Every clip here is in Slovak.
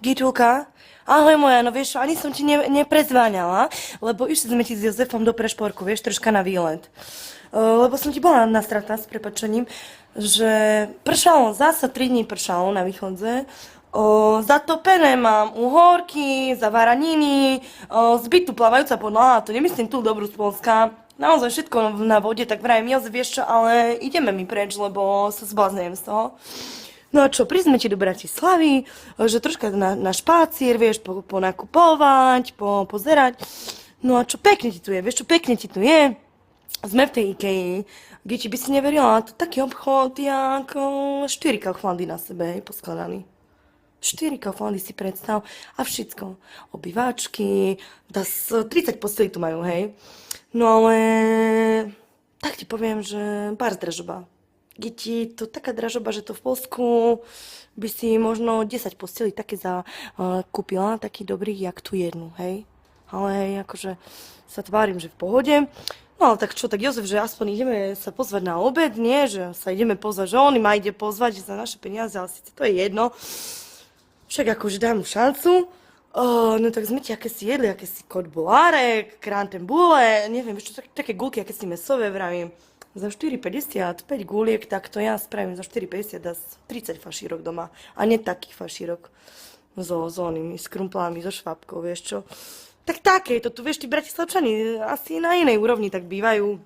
Gitulka, ahoj moja, no vieš, ani som ti neprezváňala, lebo išli sme ti s Jozefom do Prešporku, vieš, troška na výlet. Lebo som ti bola nastratá s prepačením, že pršalo, zasa 3 dní pršalo na východze, zatopené mám uhorky, zavaraniny, zbytu plávajúca podlaha, to nemyslím tú dobrú z Polska. Naozaj všetko na vode, tak vrajím, Jozef, vieš čo, ale ideme mi preč, lebo sa zbláznem z toho. No a čo, prísme ti do Bratislavy, že troška na špácier, vieš, ponakupovať, pozerať. No a čo, pekne ti tu je, vieš čo, pekne ti tu je. Sme v tej Ikei, kde ti by si neverila, to taký obchod, jak 4 kauflandy na sebe, hej, poskladaný. 4 kauflandy si predstav a všetko. Obývačky, 30 postelí tu majú, hej. No ale tak ti poviem, že pár dražoba. Je ti to taká dražoba, že to v Polsku by si možno 10 postelí také kúpila, taký dobrý, jak tu jednu, hej. Ale hej, akože sa tvárim, že v pohode. No ale tak čo, tak Jozef, že aspoň ideme sa pozvať na obed, nie? Že sa ideme pozvať, že on ma ide pozvať za naše peniaze, ale síce to je jedno. Však akože dám mu šancu. No tak sme ti aké si jedli, aké si kotbolárek, krantembule, neviem, čo, také gulky, aké si mesové, vravím. Za 4,50 5 guliek, tak to ja spravím za 4,50 dá 30 fašírok doma. A nie takých fašírok s onými, s krumplami, so švábkou, vieš čo. Tak také, to tu, vieš, tí bratislavčani asi na inej úrovni tak bývajú.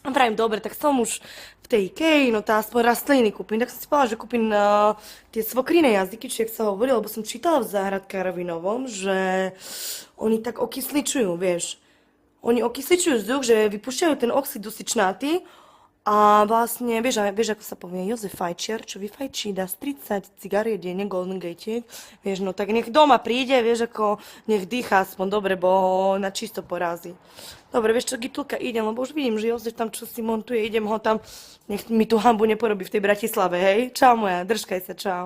A vravím, dobre, tak som už v tej Ikei, no tá aspoň rastliny kúpim. Tak som si povedala, že kúpim tie svokriné jazyky, či jak sa hovorí, lebo som čítala v záhradkárovi novom, že oni tak okysličujú, vieš. Oni okysličujú vzduch, že vypúšťajú ten oxid dusičnatý a vlastne, vieš, ako sa povie, Jozef Fajčiar, čo vyfajčí, dá z 30 cigariet denne Golden Gate, vieš, no tak nech doma príde, vieš, ako nech dýcha aspoň dobre, bo ho na čisto porazí. Dobre, vieš čo, Gitulka, idem, lebo už vidím, že Jozef tam čo si montuje, idem ho tam, nech mi tú hambu neporobí v tej Bratislave, hej? Čau moja, držkaj sa, čau.